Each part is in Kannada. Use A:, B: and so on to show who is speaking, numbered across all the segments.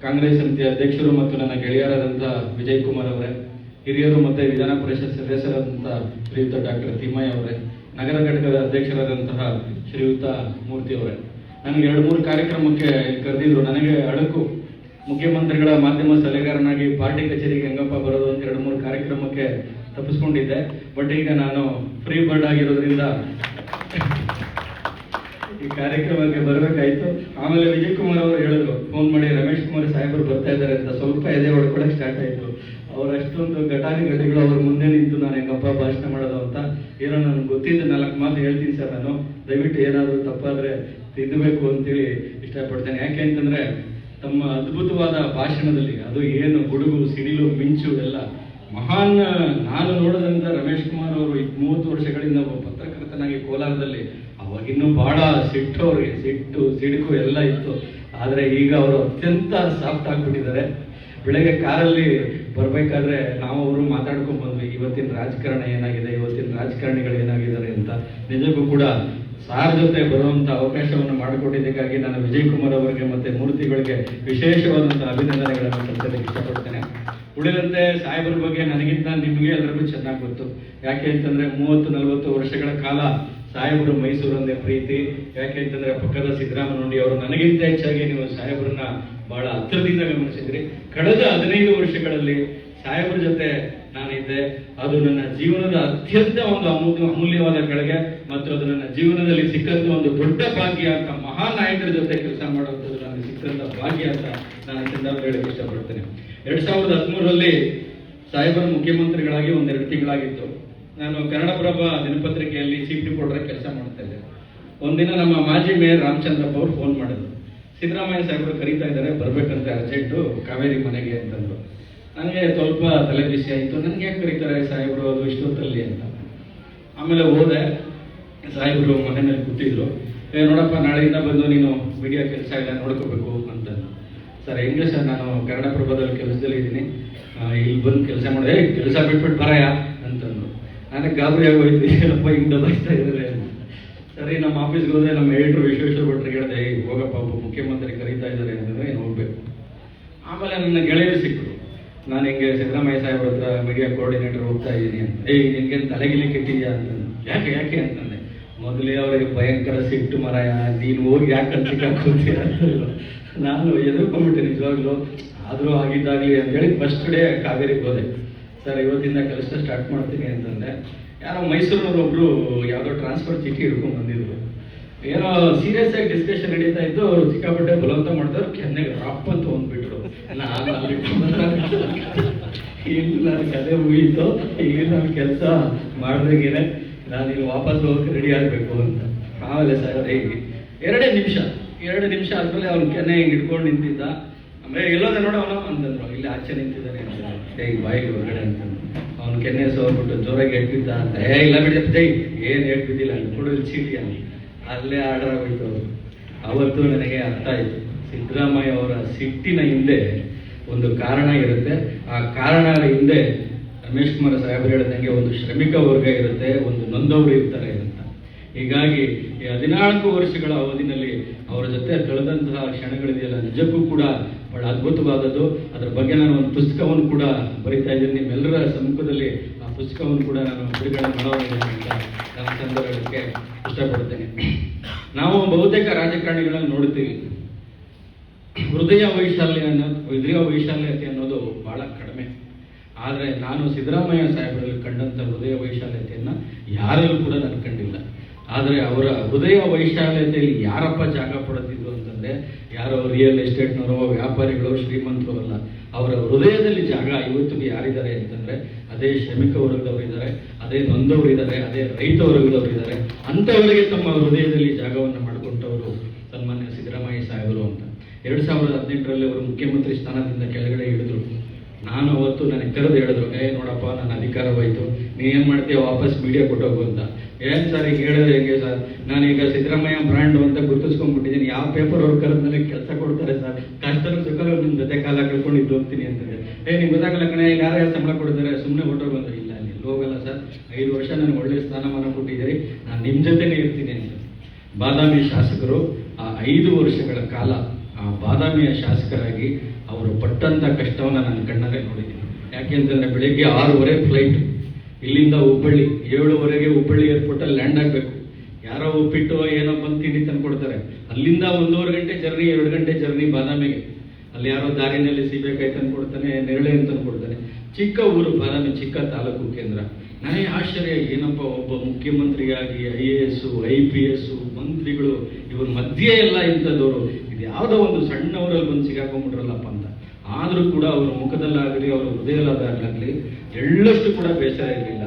A: ಕಾಂಗ್ರೆಸ್ ಸಮಿತಿಯ ಅಧ್ಯಕ್ಷರು ಮತ್ತು ನನ್ನ ಗೆಳೆಯರಾದಂಥ ವಿಜಯ್ ಕುಮಾರ್ ಅವರೇ, ಹಿರಿಯರು ಮತ್ತು ವಿಧಾನ ಪರಿಷತ್ ಸದಸ್ಯರಾದಂಥ ಶ್ರೀಯುತ ಡಾಕ್ಟರ್ ತಿಮ್ಮಯ್ಯ ಅವರೇ, ನಗರ ಘಟಕದ ಅಧ್ಯಕ್ಷರಾದಂತಹ ಶ್ರೀಯುತ ಮೂರ್ತಿ ಅವರೇ, ನನಗೆ 2-3 ಕಾರ್ಯಕ್ರಮಕ್ಕೆ ಕರೆದಿದ್ರು. ನನಗೆ ಅಡಕು ಮುಖ್ಯಮಂತ್ರಿಗಳ ಮಾಧ್ಯಮ ಸಲಹೆಗಾರನಾಗಿ ಪಾರ್ಟಿ ಕಚೇರಿಗೆ ಹೆಂಗಪ್ಪ ಬರೋದು ಅಂತ 2-3 ಕಾರ್ಯಕ್ರಮಕ್ಕೆ ತಪ್ಪಿಸ್ಕೊಂಡಿದ್ದೆ. ಬಟ್ ಈಗ ನಾನು ಫ್ರೀ ಬರ್ಡ್ ಆಗಿರೋದ್ರಿಂದ ಈ ಕಾರ್ಯಕ್ರಮಕ್ಕೆ ಬರಬೇಕಾಯ್ತು. ಆಮೇಲೆ ವಿಜಯ್ ಕುಮಾರ್ ಅವರು ಹೇಳಿದ್ರು, ಫೋನ್ ಮಾಡಿ ರಮೇಶ್ ಕುಮಾರ್ ಸಾಹೇಬರು ಬರ್ತಾ ಇದ್ದಾರೆ ಅಂತ. ಸ್ವಲ್ಪ ಎದೆ ಹೊಡ್ಕೊಳಕ್ಕೆ ಸ್ಟಾರ್ಟ್ ಆಯಿತು. ಅವ್ರು ಅಷ್ಟೊಂದು ಘಟಾನುಘಟಿಗಳು ಅವ್ರ ಮುಂದೆ ನಿಂತು ನಾನು ಹೆಂಗಪ್ಪ ಭಾಷಣ ಮಾಡೋದು ಅಂತ. ಏನೋ ನನಗೆ ಗೊತ್ತಿದ್ದು 4 ಮಾತು ಹೇಳ್ತೀನಿ ಸರ್. ನಾನು ದಯವಿಟ್ಟು ಏನಾದರೂ ತಪ್ಪಾದರೆ ತಿದ್ದಬೇಕು ಅಂತೇಳಿ ಇಷ್ಟಪಡ್ತೇನೆ. ಯಾಕೆ ಅಂತಂದರೆ ತಮ್ಮ ಅದ್ಭುತವಾದ ಭಾಷಣದಲ್ಲಿ ಅದು ಏನು ಗುಡುಗು ಸಿಡಿಲು ಮಿಂಚು ಎಲ್ಲ ಮಹಾನ್. ನಾನು ನೋಡಿದಂಥ ರಮೇಶ್ ಕುಮಾರ್ ಅವರು 30 ವರ್ಷಗಳಿಂದ ಒಬ್ಬ ಪತ್ರಕರ್ತನಾಗಿ ಕೋಲಾರದಲ್ಲಿ ಅವಾಗಿನ್ನೂ ಬಹಳ ಸಿಟ್ಟು, ಅವ್ರಿಗೆ ಸಿಟ್ಟು ಸಿಡುಕು ಎಲ್ಲ ಇತ್ತು. ಆದರೆ ಈಗ ಅವರು ಅತ್ಯಂತ ಸಾಫ್ಟ್ ಆಗಿಬಿಟ್ಟಿದ್ದಾರೆ. ಬೆಳಗ್ಗೆ ಕಾರಲ್ಲಿ ಬರಬೇಕಾದ್ರೆ ನಾವು ಅವರು ಮಾತಾಡ್ಕೊಂಡು ಬಂದ್ವಿ, ಇವತ್ತಿನ ರಾಜಕಾರಣ ಏನಾಗಿದೆ, ಇವತ್ತಿನ ರಾಜಕಾರಣಿಗಳು ಏನಾಗಿದ್ದಾರೆ ಅಂತ. ನಿಜಕ್ಕೂ ಕೂಡ ಸಾರ್ ಜೊತೆ ಬರುವಂಥ ಅವಕಾಶವನ್ನು ಮಾಡಿಕೊಟ್ಟಿದ್ದಕ್ಕಾಗಿ ನಾನು ವಿಜಯ್ ಕುಮಾರ್ ಅವರಿಗೆ ಮತ್ತು ಮೂರ್ತಿಗಳಿಗೆ ವಿಶೇಷವಾದಂಥ ಅಭಿನಂದನೆಗಳನ್ನು ಸಲ್ಲಿಸಲಿಕ್ಕೆ ಇಷ್ಟಪಡ್ತೇನೆ. ಉಳಿದಂತೆ ಸಾಹೇಬರ ಬಗ್ಗೆ ನನಗಿಂತ ನಿಮಗೆ ಎಲ್ಲರಿಗೂ ಚೆನ್ನಾಗಿ ಗೊತ್ತು. ಯಾಕೆ ಅಂತಂದರೆ 30-40 ವರ್ಷಗಳ ಕಾಲ ಸಾಹೇಬರು ಮೈಸೂರಂದೇ ಪ್ರೀತಿ. ಯಾಕೆ ಅಂತಂದರೆ ಪಕ್ಕದ ಸಿದ್ದರಾಮನುಂಡಿ ಅವರು ನನಗಿಂತ ಹೆಚ್ಚಾಗಿ ನೀವು ಸಾಹೇಬರನ್ನ ಬಹಳ ಹತ್ತಿರದಿಂದ ಗಮನಿಸಿದ್ರಿ. ಕಳೆದ 15 ವರ್ಷಗಳಲ್ಲಿ ಸಾಹೇಬರ ಜೊತೆ ನಾನಿದ್ದೆ. ಅದು ನನ್ನ ಜೀವನದ ಅತ್ಯಂತ ಒಂದು ಅಮೂಲ್ಯವಾದ ಗಳಿಗೆ ಮತ್ತು ಅದು ನನ್ನ ಜೀವನದಲ್ಲಿ ಸಿಕ್ಕಂತ ಒಂದು ದೊಡ್ಡ ಭಾಗ್ಯ ಅಂತ. ಮಹಾನ್ ನಾಯಕರ ಜೊತೆ ಕೆಲಸ ಮಾಡುವಂಥದ್ದು ನನಗೆ ಸಿಕ್ಕಂತ ಭಾಗ್ಯ ಅಂತ ನಾನು ಸಂದರ್ಭ ಹೇಳಕ್ಕೆ ಇಷ್ಟಪಡ್ತೇನೆ. 2013ರಲ್ಲಿ ಸಾಹೇಬರ ಮುಖ್ಯಮಂತ್ರಿಗಳಾಗಿ 1-2 ತಿಂಗಳಾಗಿತ್ತು. ನಾನು ಕನ್ನಡಪ್ರಭ ದಿನಪತ್ರಿಕೆಯಲ್ಲಿ ಚೀಫ್ ರಿಪೋರ್ಟರ್ ಕೆಲಸ ಮಾಡ್ತಾ ಇದ್ದೆ. ಒಂದಿನ ನಮ್ಮ ಮಾಜಿ ಮೇಯರ್ ರಾಮಚಂದ್ರಪ್ಪ ಅವರು ಫೋನ್ ಮಾಡಿದ್ರು, ಸಿದ್ದರಾಮಯ್ಯ ಸಾಹೇಬರು ಕರೀತಾ ಇದ್ದಾರೆ, ಬರ್ಬೇಕಂತ ಅರ್ಜೆಂಟು ಕಾವೇರಿ ಮನೆಗೆ ಅಂತಂದ್ರು. ನನಗೆ ಸ್ವಲ್ಪ ತಲೆ ಬಿಸಿ ಆಯಿತು. ನನಗೆ ಯಾಕೆ ಕರೀತಾರೆ ಸಾಹೇಬರು ಅದು ಇಷ್ಟೊತ್ತಲ್ಲಿ ಅಂತ. ಆಮೇಲೆ ಹೋದೆ, ಸಾಹೇಬರು ಮನೆಯಲ್ಲಿ ಕೂತಿದ್ರು. ನೋಡಪ್ಪ, ನಾಳೆಯಿಂದ ಬಂದು ನೀನು ಮೀಡಿಯಾ ಕೆಲಸ ಇಲ್ಲ ನೋಡ್ಕೋಬೇಕು ಅಂತ. ಸರ್ ಹೆಂಗೆ ಸರ್, ನಾನು ಕನ್ನಡಪ್ರಭದಲ್ಲಿ ಕೆಲಸದಲ್ಲಿ ಇದ್ದೀನಿ, ಇಲ್ಲಿ ಬಂದು ಕೆಲಸ ಮಾಡಿದೆ, ಕೆಲಸ ಬಿಟ್ಬಿಟ್ಟು ಬರಾಯ ಅಂತಂದ್ರು. ನನಗೆ ಗಾಬರಿ ಆಗೋಯ್ತು, ಏನಪ್ಪ ಹಿಂಗೆ ದಬಾಯಿಸ್ತಾ ಇದ್ದಾರೆ ಅಂತ. ಸರಿ, ನಮ್ಮ ಆಫೀಸ್ಗೆ ಹೋದ್ರೆ ನಮ್ಮ ಎಡಿಟರ್ ವಿಶ್ವೇಶ್ವರ ಭಟ್ರಿಗೆ ಹೇಳಿದೆ, ಹೋಗಪ್ಪ ಒಬ್ಬ ಮುಖ್ಯಮಂತ್ರಿ ಕರೀತಾ ಇದ್ದಾರೆ ಅಂತಂದ್ರೆ ಏನು ಹೋಗ್ಬೇಕು. ಆಮೇಲೆ ನನ್ನ ಗೆಳೆಯರು ಸಿಕ್ಕರು. ನಾನು ಹಿಂಗೆ ಸಿದ್ದರಾಮಯ್ಯ ಸಾಹೇಬ್ರ ಹತ್ರ ಮೀಡಿಯಾ ಕೋಆರ್ಡಿನೇಟರ್ ಹೋಗ್ತಾ ಇದ್ದೀನಿ ಅಂತ. ನಿನ್ಗೆ ತಲೆಗಿಲಿ ಕೆಟ್ಟಿದ್ಯಾ ಅಂತಂದು. ಯಾಕೆ ಅಂತಂದೆ. ಮೊದಲೇ ಅವರಿಗೆ ಭಯಂಕರ ಸಿಟ್ಟು, ಮರಾಯ ನೀನು ಹೋಗಿ ಯಾಕೆ ಸಿಕ್ಕಾಕೋತೀಯ ಅಂತ. ನಾನು ಎದುರ್ಕೊಂಡ್ಬಿಟ್ಟೆ ನಿಜವಾಗ್ಲೂ. ಆದರೂ ಆಗಿದ್ದಾಗಲಿ ಅಂತೇಳಿ ಫಸ್ಟ್ ಡೇ ಕಾವೇರಿಗೆ ಹೋದೆ. ಸರ್ ಇವತ್ತಿಂದ ಕೆಲಸ ಸ್ಟಾರ್ಟ್ ಮಾಡ್ತೀನಿ ಅಂತಂದೆ. ಯಾರೋ ಮೈಸೂರಿನವ್ರೊಬ್ರು ಯಾವುದೋ ಟ್ರಾನ್ಸ್ಫರ್ ಚೀಟಿ ಹಿಡ್ಕೊಂಡು ಬಂದಿದ್ರು. ಏನೋ ಸೀರಿಯಸ್ ಆಗಿ ಡಿಸ್ಕಷನ್ ನಡೀತಾ ಇದ್ದು. ಸಿಕ್ಕಾಪಟ್ಟೆ ಬಲವಂತ ಮಾಡಿದವ್ರು ಕೆನ್ನೆಗೆ ರಾಪ್ ಅಂತ ಹೊಂದ್ಬಿಟ್ರು. ನಾನು ಅಲ್ಲಿ ಇಲ್ಲಿ ನನ್ನ ಕತೆ ಮುಗೀತು, ಈಗ ನಾನು ಕೆಲಸ ಮಾಡ್ದಂಗೆನೆ ನಾನು ಇಲ್ಲಿ ವಾಪಸ್ ಹೋಗಕ್ಕೆ ರೆಡಿ ಆಗಬೇಕು ಅಂತ. ಆಮೇಲೆ ಸರ್ ಹೇಗೆ 2 ನಿಮಿಷ ಆದ್ಮೇಲೆ ಅವ್ನು ಕೆನ್ನೆ ಹಿಂಗೆ ಹಿಡ್ಕೊಂಡು ನಿಂತಿದ್ದ. ಆಮೇಲೆ ಎಲ್ಲೋದ ನೋಡ ಅವನು ಅಂತಂದ್ರು. ಇಲ್ಲಿ ಆಚೆ ನಿಂತಿದ್ದಾನೆ ಅಂತ. ಹೇಗೆ ಬಾಯಿಗೆ ಹೊರಗಡೆ ಅಂತಂದ್ರು. ಅವ್ನು ಕೆನ್ನೆ ಸೋರ್ಬಿಟ್ಟು ಜೋರಾಗಿ ಹೇಳ್ಬಿದ್ದ ಅಂತ. ಇಲ್ಲ ಬಿಡಿ ಜೈ, ಏನು ಹೇಳ್ಬಿದ್ದಿಲ್ಲ ಕೊಡು ಚೀಟಿ ಅಂತ. ಅಲ್ಲೇ ಆರ್ಡರ್ ಆಗೋಯ್ತು. ಅವತ್ತು ನನಗೆ ಅರ್ಥ ಆಯಿತು, ಸಿದ್ದರಾಮಯ್ಯ ಅವರ ಸಿಟ್ಟಿನ ಹಿಂದೆ ಒಂದು ಕಾರಣ ಇರುತ್ತೆ. ಆ ಕಾರಣದ ಹಿಂದೆ ರಮೇಶ್ ಕುಮಾರ್ ಸಾಹೇಬರು ಹೇಳಿದಂಗೆ ಒಂದು ಶ್ರಮಿಕ ವರ್ಗ ಇರುತ್ತೆ, ಒಂದು ನೊಂದವರು ಇರ್ತಾರೆ ಅಂತ. ಹೀಗಾಗಿ ಈ 14 ವರ್ಷಗಳ ಅವಧಿನಲ್ಲಿ ಅವರ ಜೊತೆ ಕಳೆದಂತಹ ಕ್ಷಣಗಳಿದೆಯಲ್ಲ, ನಿಜಕ್ಕೂ ಕೂಡ ಬಹಳ ಅದ್ಭುತವಾದದ್ದು. ಅದರ ಬಗ್ಗೆ ನಾನು ಒಂದು ಪುಸ್ತಕವನ್ನು ಕೂಡ ಬರೀತಾ ಇದ್ದೀನಿ. ನಿಮ್ಮೆಲ್ಲರ ಸಮ್ಮುಖದಲ್ಲಿ ಆ ಪುಸ್ತಕವನ್ನು ಕೂಡ ನಾನು ಬಿಡುಗಡೆ ಮಾಡೋದಿಲ್ಲ ಅಂತ ನನ್ನ ಸಂದರ್ಭಕ್ಕೆ ಇಷ್ಟಪಡ್ತೇನೆ. ನಾವು ಬಹುತೇಕ ರಾಜಕಾರಣಿಗಳನ್ನು ನೋಡ್ತೀವಿ, ಹೃದಯ ವೈಶಾಲ್ಯತೆ ಅನ್ನೋದು ಬಹಳ ಕಡಿಮೆ. ಆದರೆ ನಾನು ಸಿದ್ದರಾಮಯ್ಯ ಸಾಹೇಬರಲ್ಲಿ ಕಂಡಂಥ ಹೃದಯ ವೈಶಾಲ್ಯತೆಯನ್ನು ಯಾರಲ್ಲೂ ಕೂಡ ನಾನು ಕಂಡಿಲ್ಲ. ಆದರೆ ಅವರ ಹೃದಯ ವೈಶಾಲ್ಯತೆಯಲ್ಲಿ ಯಾರಪ್ಪ ಜಾಗ ಪಡೆದಿದ್ರು ಅಂತಂದರೆ ಯಾರೋ ರಿಯಲ್ ಎಸ್ಟೇಟ್ನವರೋ ವ್ಯಾಪಾರಿಗಳು ಶ್ರೀಮಂತರು ಅಲ್ಲ. ಅವರ ಹೃದಯದಲ್ಲಿ ಜಾಗ ಇವತ್ತಿಗೆ ಯಾರಿದ್ದಾರೆ ಅಂತಂದರೆ ಅದೇ ಶ್ರಮಿಕ ವರ್ಗದವರಿದ್ದಾರೆ, ಅದೇ ನೊಂದವರಿದ್ದಾರೆ, ಅದೇ ರೈತ ವರ್ಗದವರಿದ್ದಾರೆ. ಅಂಥವರಿಗೆ ತಮ್ಮ ಹೃದಯದಲ್ಲಿ ಜಾಗವನ್ನು ಮಾಡಿಕೊಟ್ಟವರು ಸನ್ಮಾನ್ಯ ಸಿದ್ದರಾಮಯ್ಯ ಸಾಹೇಬರು ಅಂತ. 2018ರಲ್ಲಿ ಅವರು ಮುಖ್ಯಮಂತ್ರಿ ಸ್ಥಾನದಿಂದ ಕೆಳಗಡೆ ಇಳಿದ್ರು. ನಾನು ಅವತ್ತು ನನಗೆ ಕರೆದು ಹೇಳಿದ್ರು, ನೋಡಪ್ಪ ನನ್ನ ಅಧಿಕಾರವಾಯಿತು, ನೀನೇನು ಮಾಡ್ತೀಯ ವಾಪಸ್ ಮೀಡಿಯಾ ಕೊಟ್ಟೋಗು ಅಂತ. ಏನು ಸರ್ ಈಗ ಹೇಳಿದ್ರೆ ಹೆಂಗೆ ಸರ್, ನಾನೀಗ ಸಿದ್ದರಾಮಯ್ಯ ಬ್ರ್ಯಾಂಡು ಅಂತ ಗುರುತಿಸ್ಕೊಂಡ್ಬಿಟ್ಟಿದ್ದೀನಿ, ಯಾವ ಪೇಪರ್ ಅವ್ರು ಕರೆದು ನನಗೆ ಕೆಲಸ ಕೊಡ್ತಾರೆ ಸರ್, ಕಷ್ಟದ ಸುಖಗಳು ನಿಮ್ಮ ಜೊತೆ ಕಾಲ ಕಳ್ಕೊಂಡು ಇದ್ದು ಹೋಗ್ತೀನಿ ಅಂತಂದರೆ. ನಿಮ್ಗೆ ಗೊತ್ತಾಗಲ್ಲ ಕಣೆ, ಯಾರು ಸಂಬಳ ಕೊಡ್ತಾರೆ, ಸುಮ್ಮನೆ ಹೊಟ್ಟೋಗಿ ಬಂದರೆ. ಇಲ್ಲ, ಅಲ್ಲಿ ಹೋಗಲ್ಲ ಸರ್, 5 ವರ್ಷ ನನಗೆ ಒಳ್ಳೆ ಸ್ಥಾನಮಾನ ಕೊಟ್ಟಿದ್ದೀರಿ, ನಾನು ನಿಮ್ಮ ಜೊತೆನೇ ಇರ್ತೀನಿ ಅಂತ. ಬಾದಾಮಿ ಶಾಸಕರು ಆ 5 ವರ್ಷಗಳ ಕಾಲ ಆ
B: ಬಾದಾಮಿಯ ಶಾಸಕರಾಗಿ ಅವರು ಪಟ್ಟಂಥ ಕಷ್ಟವನ್ನು ನಾನು ಕಣ್ಣಾರೆ ನೋಡಿದ್ದೀನಿ. ಯಾಕೆಂತಂದರೆ ಬೆಳಿಗ್ಗೆ 6:30 ಫ್ಲೈಟ್ ಇಲ್ಲಿಂದ ಹುಬ್ಬಳ್ಳಿ, 7:00 ಹುಬ್ಬಳ್ಳಿ ಏರ್ಪೋರ್ಟಲ್ಲಿ ಲ್ಯಾಂಡ್ ಆಗಬೇಕು. ಯಾರೋ ಉಪ್ಪಿಟ್ಟು ಏನೋ ಬಂದು ತಿಂಡಿ ತಂದು ಕೊಡ್ತಾರೆ. ಅಲ್ಲಿಂದ 1.5 ಗಂಟೆ ಜರ್ನಿ, 2 ಗಂಟೆ ಜರ್ನಿ ಬಾದಾಮಿಗೆ. ಅಲ್ಲಿ ಯಾರೋ ದಾರಿನಲ್ಲಿ ಸೀಬೆಕಾಯಿ ತಂದು ಕೊಡ್ತಾನೆ, ನೇರಳೆ ತಂದು ಕೊಡ್ತಾನೆ. ಚಿಕ್ಕ ಊರು ಬಾದಾಮಿ, ಚಿಕ್ಕ ತಾಲೂಕು ಕೇಂದ್ರ. ನನಗೆ ಆಶ್ಚರ್ಯ, ಏನಪ್ಪ ಒಬ್ಬ ಮುಖ್ಯಮಂತ್ರಿಯಾಗಿ IAS, IPS ಮಂತ್ರಿಗಳು ಇವ್ರ ಮಧ್ಯೆ ಎಲ್ಲ ಇಂಥದ್ದವರು, ಇದು ಯಾವುದೋ ಒಂದು ಸಣ್ಣವರಲ್ಲಿ ಬಂದು ಸಿಗಾಕೊಂಡ್ಬಿಟ್ರಲ್ಲಪ್ಪ ಅಂತ. ಆದರೂ ಕೂಡ ಅವ್ರ ಮುಖದಲ್ಲಾಗಲಿ ಅವ್ರ ಹೃದಯದಲ್ಲಾಗಲಿ ಎಳ್ಳಷ್ಟು ಕೂಡ ಬೇಸರ ಇರಲಿಲ್ಲ.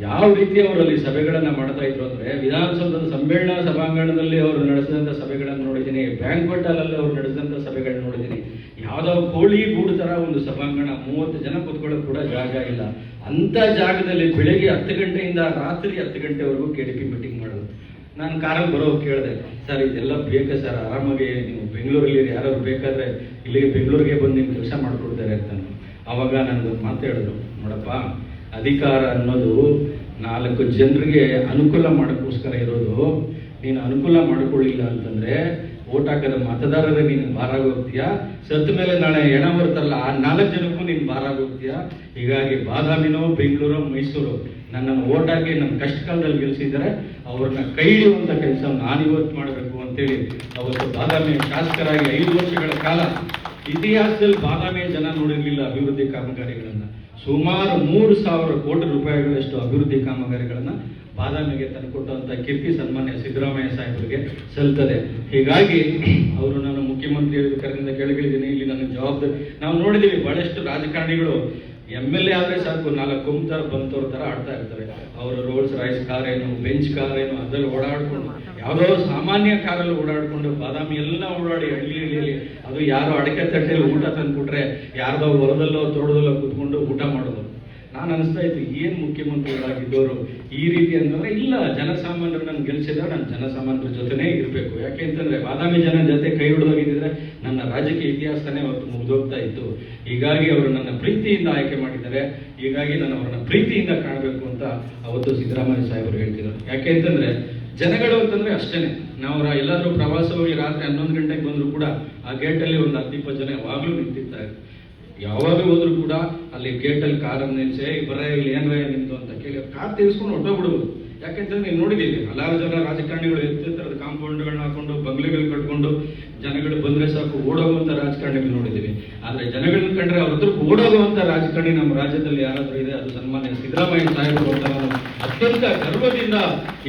B: ಯಾವ ರೀತಿ ಅವರಲ್ಲಿ ಸಭೆಗಳನ್ನು ಮಾಡ್ತಾ ಇದ್ರು ಅಂದರೆ, ವಿಧಾನಸೌಧದ ಸಮ್ಮೇಳನ ಸಭಾಂಗಣದಲ್ಲಿ ಅವರು ನಡೆಸಿದಂಥ ಸಭೆಗಳನ್ನು ನೋಡಿದ್ದೀನಿ, ಬ್ಯಾಂಕ್ವೆಟ್ ಹಾಲಲ್ಲಿ ಅವರು ನಡೆಸಿದಂಥ ಸಭೆಗಳನ್ನ ನೋಡಿದ್ದೀನಿ. ಯಾವುದೋ ಕೋಳಿ ಗೂಡು ಥರ ಒಂದು ಸಭಾಂಗಣ, 30 ಜನ ಕೂತ್ಕೊಳ್ಳೋಕೆ ಕೂಡ ಜಾಗ ಇಲ್ಲ. ಅಂಥ ಜಾಗದಲ್ಲಿ ಬೆಳಗ್ಗೆ 10 ಗಂಟೆಯಿಂದ ರಾತ್ರಿ 10 ಗಂಟೆವರೆಗೂ KDP ಮೀಟಿಂಗ್ ಮಾಡೋದು. ನಾನು ಕಾರಲ್ಲಿ ಬರೋಕೆ ಕೇಳಿದೆ, ಸರ್ ಇದೆಲ್ಲ ಬೇಕಾ ಸರ್, ಆರಾಮಾಗಿ ನೀವು ಬೆಂಗಳೂರಲ್ಲಿ ಯಾರು ಬೇಕಾದರೆ ಇಲ್ಲಿಗೆ ಬೆಂಗಳೂರಿಗೆ ಬಂದು ನಿಮ್ಮ ಕೆಲಸ ಮಾಡಿಕೊಡ್ತಾರೆ ಅಂತ. ಆವಾಗ ನನಗೊಂದು ಮಾತು ಹೇಳಿದ್ರು, ನೋಡಪ್ಪ, ಅಧಿಕಾರ ಅನ್ನೋದು 4 ಜನರಿಗೆ ಅನುಕೂಲ ಮಾಡೋಕ್ಕೋಸ್ಕರ ಇರೋದು. ನೀನು ಅನುಕೂಲ ಮಾಡಿಕೊಳ್ಳಿಲ್ಲ ಅಂತಂದರೆ ಓಟ್ ಹಾಕದ ಮತದಾರರೇ ನೀನು ಭಾರಾಗೋಗ್ತೀಯಾ, ಸತ್ತ ಮೇಲೆ ನಾಳೆ ಹೆಣ ಬರ್ತಾರಲ್ಲ ಆ 4 ಜನಕ್ಕೂ ನೀನು ಭಾರಾಗೋಗ್ತೀಯಾ. ಹೀಗಾಗಿ ಬಾದಾಮಿನೋ ಬೆಂಗಳೂರು ಮೈಸೂರು ನನ್ನನ್ನು ಓಟ್ ಹಾಕಿ ನನ್ನ ಕಷ್ಟ ಕಾಲದಲ್ಲಿ ಗೆಲ್ಲಿಸಿದ್ದಾರೆ, ಅವ್ರನ್ನ ಕೈ ಹಿಡಿಯುವಂಥ ಕೆಲಸ ನಾನಿವತ್ತು ಮಾಡಬೇಕು ಅಂತೇಳಿ ಅವತ್ತು ಬಾದಾಮಿಯ ಶಾಸಕರಾಗಿ 5 ವರ್ಷಗಳ ಕಾಲ ಇತಿಹಾಸದಲ್ಲಿ ಬಾದಾಮಿಯ ಜನ ನೋಡಿರಲಿಲ್ಲ ಅಭಿವೃದ್ಧಿ ಕಾಮಗಾರಿಗಳನ್ನು. ಸುಮಾರು 3,000 ಕೋಟಿ ರೂಪಾಯಿಗಳಷ್ಟು ಅಭಿವೃದ್ಧಿ ಕಾಮಗಾರಿಗಳನ್ನು ಬಾದಾಮಿಗೆ ತಂದುಕೊಟ್ಟಂಥ ಕೀರ್ತಿ ಸನ್ಮಾನ್ಯ ಸಿದ್ದರಾಮಯ್ಯ ಸಾಹೇಬರಿಗೆ ಸಲ್ತದೆ. ಹೀಗಾಗಿ ಅವರು ನಾನು ಮುಖ್ಯಮಂತ್ರಿ ಕರೆದಿಂದ ಕೆಳಗಿಳಿದ್ದೀನಿ, ಇಲ್ಲಿ ನನಗೆ ಜವಾಬ್ದಾರಿ. ನಾವು ನೋಡಿದ್ದೀವಿ ಬಹಳಷ್ಟು ರಾಜಕಾರಣಿಗಳು MLA ಆದರೆ ಸಾಕು 4 ಕೊಂಬ ಬಂತವ್ರ ಥರ ಆಡ್ತಾ ಇರ್ತಾರೆ. ಅವರು ರೋಲ್ಸ್ ರಾಯ್ಸ್ ಕಾರೇನು, ಬೆಂಚ್ ಕಾರೇನು ಅದರಲ್ಲಿ ಓಡಾಡ್ಕೊಂಡು, ಯಾವುದೋ ಸಾಮಾನ್ಯ ಕಾರಲ್ಲಿ ಓಡಾಡಿಕೊಂಡು ಬಾದಾಮಿ ಎಲ್ಲ ಓಡಾಡಿ ಹಳ್ಳಿಯಲ್ಲಿ, ಅದು ಯಾರೋ ಅಡಕೆ ತಟ್ಟೆಯಲ್ಲಿ ಊಟ ತಂದುಕೊಟ್ರೆ ಯಾರ್ದೋ ಹೊರದಲ್ಲೋ ತೋಟದಲ್ಲೋ ಕೂತ್ಕೊಂಡು ಊಟ ಮಾಡೋದು. ನಾನು ಅನಿಸ್ತಾ ಇತ್ತು, ಏನು ಮುಖ್ಯಮಂತ್ರಿಗಳಾಗಿದ್ದವರು ಈ ರೀತಿ ಅಂತಂದರೆ, ಇಲ್ಲ ಜನಸಾಮಾನ್ಯರು ನಾನು ಗೆಲ್ಲಿಸಿದ್ರೆ ನಾನು ಜನಸಾಮಾನ್ಯರ ಜೊತೆನೇ ಇರಬೇಕು. ಯಾಕೆ ಅಂತಂದರೆ ಬಾದಾಮಿ ಜನ ಜೊತೆ ಕೈ ಹಿಡಿದೋಗಿದ್ದರೆ ನನ್ನ ರಾಜಕೀಯ ಇತಿಹಾಸನೇ ಅವತ್ತು ಮುಗಿದೋಗ್ತಾ ಇತ್ತು. ಹೀಗಾಗಿ ಅವರು ನನ್ನ ಪ್ರೀತಿಯಿಂದ ಆಯ್ಕೆ ಮಾಡಿದ್ದಾರೆ. ಹೀಗಾಗಿ ನಾನು ಅವರನ್ನ ಪ್ರೀತಿಯಿಂದ ಕಾಣಬೇಕು ಅಂತ ಅವತ್ತು ಸಿದ್ದರಾಮಯ್ಯ ಸಾಹೇಬರು ಹೇಳ್ತಿದ್ರು. ಯಾಕೆ ಅಂತಂದರೆ ಜನಗಳು ಅಂತಂದರೆ ಅಷ್ಟೇ, ನಾವು ಎಲ್ಲಾದರೂ ಪ್ರವಾಸ ಹೋಗಿ ರಾತ್ರಿ 11 ಗಂಟೆಗೆ ಬಂದರೂ ಕೂಡ ಆ ಗೇಟಲ್ಲಿ ಒಂದು 10-20 ಜನ ಯಾವಾಗಲೂ ನಿಂತಿರ್ತಾರೆ. ಯಾವಾಗ ಹೋದ್ರು ಕೂಡ ಅಲ್ಲಿ ಗೇಟಲ್ಲಿ ಕಾರನ್ನು ನಿಲ್ಲಿಸಿ ಬರ ಇಲ್ಲಿ ಏನ್ರೇ ನಿಮ್ದು ಅಂತ ಕೇಳಿ ಕಾರ್ ತೆಗೆಸ್ಕೊಂಡು ಹೊಟ್ಟೋಗ್ಬಿಡ್ಬೋದು. ಯಾಕೆಂತಂದ್ರೆ ನೀವು ನೋಡಿದ್ದೀವಿ ಹಲವಾರು ಜನ ರಾಜಕಾರಣಿಗಳು ಎತ್ತಿರ್ತರದ ಕಾಂಪೌಂಡ್ಗಳನ್ನ ಹಾಕೊಂಡು ಬಂಗ್ಲೆಗಳು ಕಟ್ಕೊಂಡು ಜನಗಳು ಬಂದರೆ ಸಾಕು ಓಡೋಗುವಂಥ ರಾಜಕಾರಣಿಗಳು ನೋಡಿದ್ದೀವಿ. ಆದರೆ ಜನಗಳನ್ನ ಕಂಡ್ರೆ ಅವ್ರ ಹತ್ರ ಓಡೋಗುವಂಥ ರಾಜಕಾರಣಿ ನಮ್ಮ ರಾಜ್ಯದಲ್ಲಿ ಯಾರಾದರೂ ಇದೆ, ಅದು ಸನ್ಮಾನ್ಯ ಸಿದ್ದರಾಮಯ್ಯ ಸಾಹೇಬರು ಅಂತ ನಾನು ಅತ್ಯಂತ ಗರ್ವದಿಂದ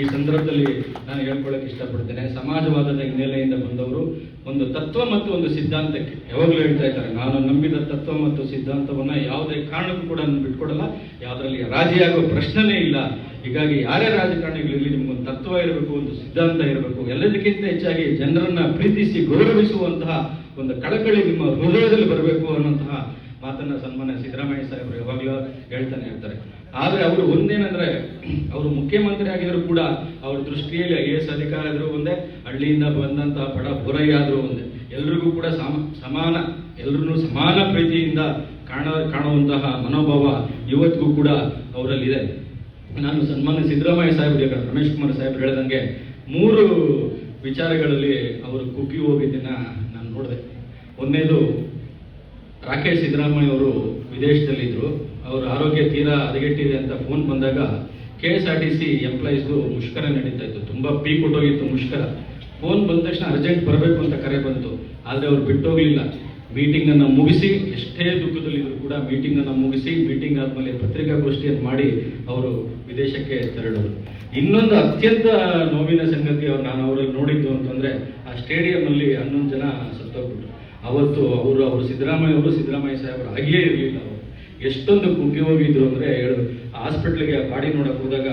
B: ಈ ಸಂದರ್ಭದಲ್ಲಿ ನಾನು ಹೇಳ್ಕೊಳ್ಳೋಕೆ ಇಷ್ಟಪಡ್ತೇನೆ. ಸಮಾಜವಾದದ ಹಿನ್ನೆಲೆಯಿಂದ ಬಂದವರು, ಒಂದು ತತ್ವ ಮತ್ತು ಒಂದು ಸಿದ್ಧಾಂತಕ್ಕೆ ಯಾವಾಗಲೂ ಹೇಳ್ತಾ ಇದ್ದಾರೆ, ನಾನು ನಂಬಿದ ತತ್ವ ಮತ್ತು ಸಿದ್ಧಾಂತವನ್ನು ಯಾವುದೇ ಕಾರಣಕ್ಕೂ ಕೂಡ ನಾನು ಬಿಟ್ಕೊಡಲ್ಲ, ಯಾವುದರಲ್ಲಿ ರಾಜಿಯಾಗೋ ಪ್ರಶ್ನೆನೇ ಇಲ್ಲ. ಹೀಗಾಗಿ ಯಾರೇ ರಾಜಕಾರಣಿಗಳಿರಲಿ, ನಿಮಗೊಂದು ತತ್ವ ಇರಬೇಕು, ಒಂದು ಸಿದ್ಧಾಂತ ಇರಬೇಕು, ಎಲ್ಲದಕ್ಕಿಂತ ಹೆಚ್ಚಾಗಿ ಜನರನ್ನ ಪ್ರೀತಿಸಿ ಗೌರವಿಸುವಂತಹ ಒಂದು ಕಳಕಳಿ ನಿಮ್ಮ ಹೃದಯದಲ್ಲಿ ಬರಬೇಕು ಅನ್ನುವಂತಹ ಮಾತನ್ನ ಸನ್ಮಾನ್ಯ ಸಿದ್ದರಾಮಯ್ಯ ಸಾಹೇಬರು ಯಾವಾಗಲೂ ಹೇಳ್ತಾನೆ ಇರ್ತಾರೆ. ಆದರೆ ಅವರು ಒಂದೇನಂದ್ರೆ, ಅವರು ಮುಖ್ಯಮಂತ್ರಿ ಆಗಿದ್ರು ಕೂಡ ಅವ್ರ ದೃಷ್ಟಿಯಲ್ಲಿ IAS ಅಧಿಕಾರ ಆದರೂ ಒಂದೇ, ಹಳ್ಳಿಯಿಂದ ಬಂದಂತಹ ಬಡ ಬುರಯ್ಯ ಆದರೂ ಒಂದೇ, ಎಲ್ರಿಗೂ ಕೂಡ ಸಮಾನ, ಎಲ್ಲರೂ ಸಮಾನ ಪ್ರೀತಿಯಿಂದ ಕಾಣುವಂತಹ ಮನೋಭಾವ ಇವತ್ತಿಗೂ ಕೂಡ ಅವರಲ್ಲಿದೆ. ನಾನು ಸನ್ಮಾನ್ಯ ಸಿದ್ದರಾಮಯ್ಯ ಸಾಹೇಬರು, ರಮೇಶ್ ಕುಮಾರ್ ಸಾಹೇಬರು ಹೇಳಿದಂಗೆ 3 ವಿಚಾರಗಳಲ್ಲಿ ಅವರು ಕುಗ್ಗಿ ಹೋಗಿದ್ದನ್ನ ನಾನು ನೋಡಿದೆ. ಒಂದನೇದು, ರಾಕೇಶ್ ಸಿದ್ದರಾಮಯ್ಯ ಅವರು ವಿದೇಶದಲ್ಲಿದ್ದರು, ಅವರ ಆರೋಗ್ಯ ತೀರಾ ಹದಗೆಟ್ಟಿದೆ ಅಂತ ಫೋನ್ ಬಂದಾಗ KSRTC ಎಂಪ್ಲಾಯೀಸ್ದು ಮುಷ್ಕರ ನಡೀತಾ ಇತ್ತು, ತುಂಬ ಪೀಕ್ ಹೊಟ್ಟೋಗಿತ್ತು ಮುಷ್ಕರ. ಫೋನ್ ಬಂದ ತಕ್ಷಣ ಅರ್ಜೆಂಟ್ ಬರಬೇಕು ಅಂತ ಕರೆ ಬಂತು, ಆದರೆ ಅವ್ರು ಬಿಟ್ಟೋಗ್ಲಿಲ್ಲ. ಮೀಟಿಂಗನ್ನು ಮುಗಿಸಿ, ಎಷ್ಟೇ ದುಃಖದಲ್ಲಿದ್ದರೂ ಕೂಡ ಮೀಟಿಂಗನ್ನು ಮುಗಿಸಿ, ಮೀಟಿಂಗ್ ಆದಮೇಲೆ ಪತ್ರಿಕಾಗೋಷ್ಠಿಯನ್ನು ಮಾಡಿ ಅವರು ವಿದೇಶಕ್ಕೆ ತೆರಳೋದು. ಇನ್ನೊಂದು ಅತ್ಯಂತ ನೋವಿನ ಸಂಗತಿ ನಾನು ಅವರಲ್ಲಿ ನೋಡಿದ್ದು ಅಂತಂದರೆ, ಆ ಸ್ಟೇಡಿಯಂನಲ್ಲಿ 11 ಜನ ಸತ್ತೋಗ್ಬಿಟ್ರು. ಅವತ್ತು ಅವರು ಸಿದ್ದರಾಮಯ್ಯ ಸಾಹೇಬರು ಹಾಗೇ ಇರಲಿಲ್ಲ. ಅವರು ಎಷ್ಟೊಂದು ಕುಗ್ಗಿ ಹೋಗಿದ್ರು ಅಂದರೆ, ಹಾಸ್ಪಿಟ್ಲಿಗೆ ಬಾಡಿ ನೋಡಕ್ಕೆ ಹೋದಾಗ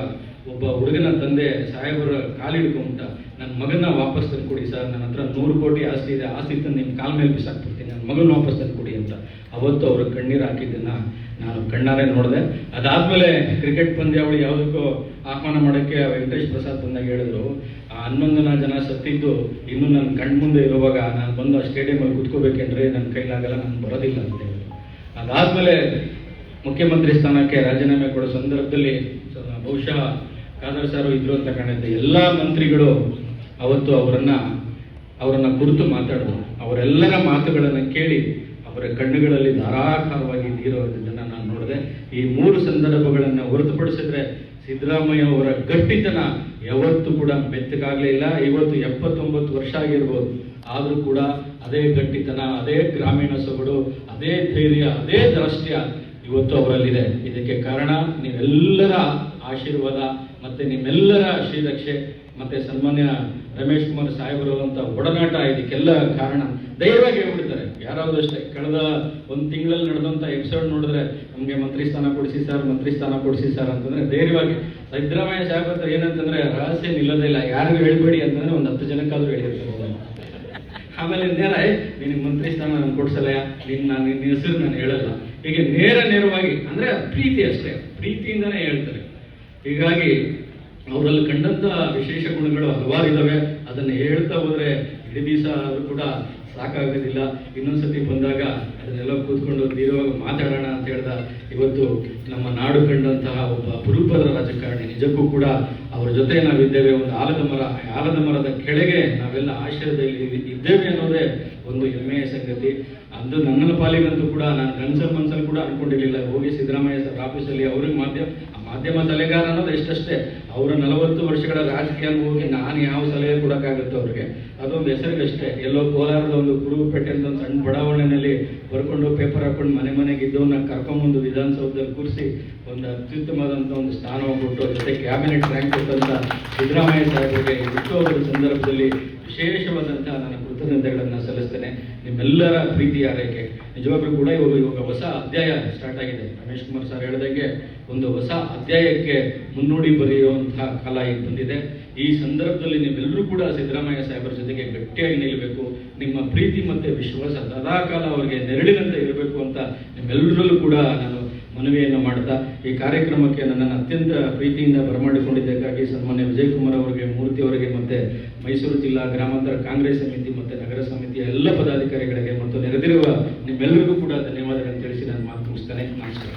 B: ಒಬ್ಬ ಹುಡುಗನ ತಂದೆ ಸಾಹೇಬರ ಕಾಲು ಹಿಡ್ಕೊಂಬಿಟ್ಟ, ನನ್ನ ಮಗನ ವಾಪಸ್ ತಂದು ಕೊಡಿ ಸರ್, ನನ್ನ ಹತ್ರ 100 ಕೋಟಿ ಆಸ್ತಿ ಇದೆ, ಆಸ್ತಿ ತಂದು ನಿಮ್ಮ ಕಾಲ ಮೇಲೆ ಬಿಸಾಕ್ಬಿಡ್ತೀನಿ, ನನ್ನ ಮಗನ ವಾಪಸ್ ತಂದು ಕೊಡಿ ಅಂತ ಅವತ್ತು ಅವರು ಕಣ್ಣೀರು ಹಾಕಿದ್ದನ್ನು ನಾನು ಕಣ್ಣಾರೆ ನೋಡಿದೆ. ಅದಾದಮೇಲೆ ಕ್ರಿಕೆಟ್ ಪಂದ್ಯಾವಳಿ ಯಾವುದಕ್ಕೂ ಆಹ್ವಾನ ಮಾಡೋಕ್ಕೆ ವೆಂಕಟೇಶ್ ಪ್ರಸಾದ್ ಬಂದಾಗ ಹೇಳಿದ್ರು, ಆ 11 ಜನ ಸತ್ತಿದ್ದು ಇನ್ನೂ ನನ್ನ ಕಣ್ಣು ಮುಂದೆ ಇರುವಾಗ ನಾನು ಬಂದು ಆ ಸ್ಟೇಡಿಯಮಲ್ಲಿ ಕೂತ್ಕೋಬೇಕೇನ್ರಿ, ನನ್ನ ಕೈಲಾಗಲ್ಲ, ನಾನು ಬರೋದಿಲ್ಲ ಅಂತ ಹೇಳಿದ್ರು. ಅದಾದಮೇಲೆ ಮುಖ್ಯಮಂತ್ರಿ ಸ್ಥಾನಕ್ಕೆ ರಾಜೀನಾಮೆ ಕೊಡೋ ಸಂದರ್ಭದಲ್ಲಿ ಬಹುಶಃ ಖಾದರ್ ಸಾರು ಇದ್ರು ಅಂತ ಕಾಣುತ್ತೆ, ಎಲ್ಲ ಮಂತ್ರಿಗಳು ಅವತ್ತು ಅವರನ್ನು ಅವರನ್ನು ಕುರಿತು ಮಾತಾಡಿದ್ರು. ಅವರೆಲ್ಲರ ಮಾತುಗಳನ್ನು ಕೇಳಿ ಅವರ ಕಣ್ಣುಗಳಲ್ಲಿ ಧಾರಾಕಾರವಾಗಿ ನೀರು ಹರಿದಿದ್ದನ್ನು ನಾನು ನೋಡಿದೆ. ಈ 3 ಸಂದರ್ಭಗಳನ್ನು ಹೊರತುಪಡಿಸಿದ್ರೆ ಸಿದ್ದರಾಮಯ್ಯ ಅವರ ಗಟ್ಟಿತನ ಯಾವತ್ತೂ ಕೂಡ ಮೆತ್ತಗಾಗಲೇ ಇಲ್ಲ. ಇವತ್ತು 79 ವರ್ಷ ಆಗಿರ್ಬೋದು, ಆದರೂ ಕೂಡ ಅದೇ ಗಟ್ಟಿತನ, ಅದೇ ಗ್ರಾಮೀಣ ಸೊಗಡು, ಅದೇ ಧೈರ್ಯ, ಅದೇ ದಾರ್ಷ್ಟ್ಯ ಇವತ್ತು ಅವರಲ್ಲಿದೆ. ಇದಕ್ಕೆ ಕಾರಣ ನೀವೆಲ್ಲರ ಆಶೀರ್ವಾದ ಮತ್ತು ನಿಮ್ಮೆಲ್ಲರ ಶ್ರೀರಕ್ಷೆ ಮತ್ತು ಸನ್ಮಾನ್ಯ ರಮೇಶ್ ಕುಮಾರ್ ಸಾಹೇಬರು ಅಂತ ಒಡನಾಟ. ಇದಕ್ಕೆಲ್ಲ ಕಾರಣ ಧೈರ್ಯವಾಗಿ ಹೇಳ್ಬಿಡ್ತಾರೆ. ಯಾರಾದರೂ ಅಷ್ಟೇ ಕಳೆದ 1 ತಿಂಗಳಲ್ಲಿ ನಡೆದಂಥ ಎಪಿಸೋಡ್ ನೋಡಿದ್ರೆ ನಮಗೆ ಮಂತ್ರಿ ಸ್ಥಾನ ಕೊಡಿಸಿ ಸರ್, ಮಂತ್ರಿ ಸ್ಥಾನ ಕೊಡಿಸಿ ಸರ್ ಅಂತಂದ್ರೆ ಧೈರ್ಯವಾಗಿ ಸಿದ್ದರಾಮಯ್ಯ ಸಾಹೇಬ್ ಹತ್ರ ಏನಂತಂದ್ರೆ ರಹಸ್ಯ ನಿಲ್ಲೋದೇ ಇಲ್ಲ. ಯಾರಿಗೂ ಹೇಳ್ಬೇಡಿ ಅಂತಂದ್ರೆ ಒಂದು 10 ಜನಕ್ಕಾದ್ರೂ ಹೇಳಿರ್ತಾರೆ. ಆಮೇಲೆ ನಿನಗೆ ಮಂತ್ರಿ ಸ್ಥಾನ ನಾನು ಕೊಡ್ಸಲ್ಲ, ನಿನ್ನ ಹೆಸರು ನಾನು ಹೇಳಲ್ಲ, ಹೀಗೆ ನೇರವಾಗಿ ಅಂದ್ರೆ ಪ್ರೀತಿ ಅಷ್ಟೇ, ಪ್ರೀತಿಯಿಂದನೇ ಹೇಳ್ತಾರೆ. ಹೀಗಾಗಿ ಅವರಲ್ಲಿ ಕಂಡಂತ ವಿಶೇಷ ಗುಣಗಳು ಹಲವಾರು ಇದಾವೆ. ಅದನ್ನು ಹೇಳ್ತಾ ಹೋದ್ರೆ ಇಡೀ ದಿವಸ ಆದರೂ ಕೂಡ ಸಾಕಾಗೋದಿಲ್ಲ. ಇನ್ನೊಂದ್ಸತಿ ಬಂದಾಗ ಅದನ್ನೆಲ್ಲ ಕೂತ್ಕೊಂಡು ದೀರ್ಘವಾಗಿ ಮಾತಾಡೋಣ ಅಂತ ಹೇಳ್ದ. ಇವತ್ತು ನಮ್ಮ ನಾಡು ಕಂಡಂತಹ ಒಬ್ಬ ಅಪರೂಪದ ರಾಜಕಾರಣಿ, ನಿಜಕ್ಕೂ ಕೂಡ ಅವರ ಜೊತೆ ನಾವಿದ್ದೇವೆ. ಒಂದು ಆಲದ ಮರದ ಕೆಳಗೆ ನಾವೆಲ್ಲ ಆಶ್ರಯದಲ್ಲಿ ಇದ್ದೇವೆ ಅನ್ನೋದೇ ಒಂದು ಹೆಮ್ಮೆಯ ಸಂಗತಿ. ಅದು ನನ್ನ ಪಾಲಿಗಂತೂ ಕೂಡ ನಾನು ಮನ್ಸಲ್ಲಿ ಕೂಡ ಅನ್ಕೊಂಡಿರ್ಲಿಲ್ಲ. ಹೋಗಿ ಸಿದ್ದರಾಮಯ್ಯ ಸರ್ ಆಫೀಸಲ್ಲಿ ಅವ್ರಿಗೆ ಮಾಧ್ಯಮ ಸಲಹೆಗಾರ ಅನ್ನೋದು ಎಷ್ಟಷ್ಟೇ. ಅವರ 40 ವರ್ಷಗಳ ರಾಜಕೀಯ ಹೋಗಿ ನಾನು ಯಾವ ಸಲಹೆ ಕೊಡೋಕ್ಕಾಗುತ್ತೆ ಅವ್ರಿಗೆ? ಅದೊಂದು ಹೆಸರಿಗಷ್ಟೇ. ಎಲ್ಲೋ ಕೋಲಾರದ ಒಂದು ಕುರುಗುಪೇಟೆ ಅಂತ ಒಂದು ಸಣ್ಣ ಬಡಾವಣೆಯಲ್ಲಿ ಬರ್ಕೊಂಡು ಪೇಪರ್ ಹಾಕೊಂಡು ಮನೆಗೆ ಇದ್ದವನ್ನ ಕರ್ಕೊಂಬಂದು ವಿಧಾನಸೌಧದಲ್ಲಿ ಕೂರಿಸಿ ಒಂದು ಅತ್ಯುತ್ತಮವಾದಂಥ ಒಂದು ಸ್ಥಾನವನ್ನು ಕೊಟ್ಟು ಜೊತೆ ಕ್ಯಾಬಿನೆಟ್ ರ್ಯಾಂಕ್ ಕೊಟ್ಟಂತ ಸಿದ್ದರಾಮಯ್ಯ ಸಾಹೇಬರಿಗೆ ಹುಟ್ಟುಹಬ್ಬದ ಸಂದರ್ಭದಲ್ಲಿ ವಿಶೇಷವಾದಂಥ ನನ್ನ ಕೃತಜ್ಞತೆಗಳನ್ನು ಸಲ್ಲಿಸ್ತೇನೆ. ನಿಮ್ಮೆಲ್ಲರ ಪ್ರೀತಿ ಆರೈಕೆ. ನಿಜವಾಗ್ಲೂ ಕೂಡ ಇವಾಗ ಹೊಸ ಅಧ್ಯಾಯ ಸ್ಟಾರ್ಟ್ ಆಗಿದೆ. ರಮೇಶ್ ಕುಮಾರ್ ಸರ್ ಹೇಳಿದಂಗೆ ಒಂದು ಹೊಸ ಅಧ್ಯಾಯಕ್ಕೆ ಮುನ್ನುಡಿ ಬರೆಯುವಂತಹ ಕಾಲ ಈಗ ಬಂದಿದೆ. ಈ ಸಂದರ್ಭದಲ್ಲಿ ನೀವೆಲ್ಲರೂ ಕೂಡ ಸಿದ್ದರಾಮಯ್ಯ ಸಾಹೇಬರ ಜೊತೆಗೆ ಗಟ್ಟಿಯಾಗಿ ನಿಲ್ಲಬೇಕು. ನಿಮ್ಮ ಪ್ರೀತಿ ಮತ್ತು ವಿಶ್ವಾಸ ಸದಾಕಾಲ ಅವರಿಗೆ ನೆರಳಿನಂತೆ ಇರಬೇಕು ಅಂತ ನಿಮ್ಮೆಲ್ಲರಲ್ಲೂ ಕೂಡ ನಾನು ಮನವಿಯನ್ನು ಮಾಡ್ತಾ ಈ ಕಾರ್ಯಕ್ರಮಕ್ಕೆ ನನ್ನನ್ನು ಅತ್ಯಂತ ಪ್ರೀತಿಯಿಂದ ಬರಮಾಡಿಕೊಂಡಿದ್ದಕ್ಕಾಗಿ ಸನ್ಮಾನ್ಯ ವಿಜಯ್ ಕುಮಾರ್ ಅವರಿಗೆ, ಮೂರ್ತಿ ಅವರಿಗೆ, ಮತ್ತು ಮೈಸೂರು ಜಿಲ್ಲಾ ಗ್ರಾಮಾಂತರ ಕಾಂಗ್ರೆಸ್ ಸಮಿತಿ ಮತ್ತು ನಗರ ಸಮಿತಿಯ ಎಲ್ಲ ಪದಾಧಿಕಾರಿಗಳಿಗೆ ಮತ್ತು ನೆರೆದಿರುವ ನಿಮ್ಮೆಲ್ಲರಿಗೂ ಕೂಡ ಧನ್ಯವಾದಗಳನ್ನು ತಿಳಿಸಿ ನಾನು ಮಾತು ಮುಗಿಸ್ತೇನೆ. ನಮಸ್ಕಾರ.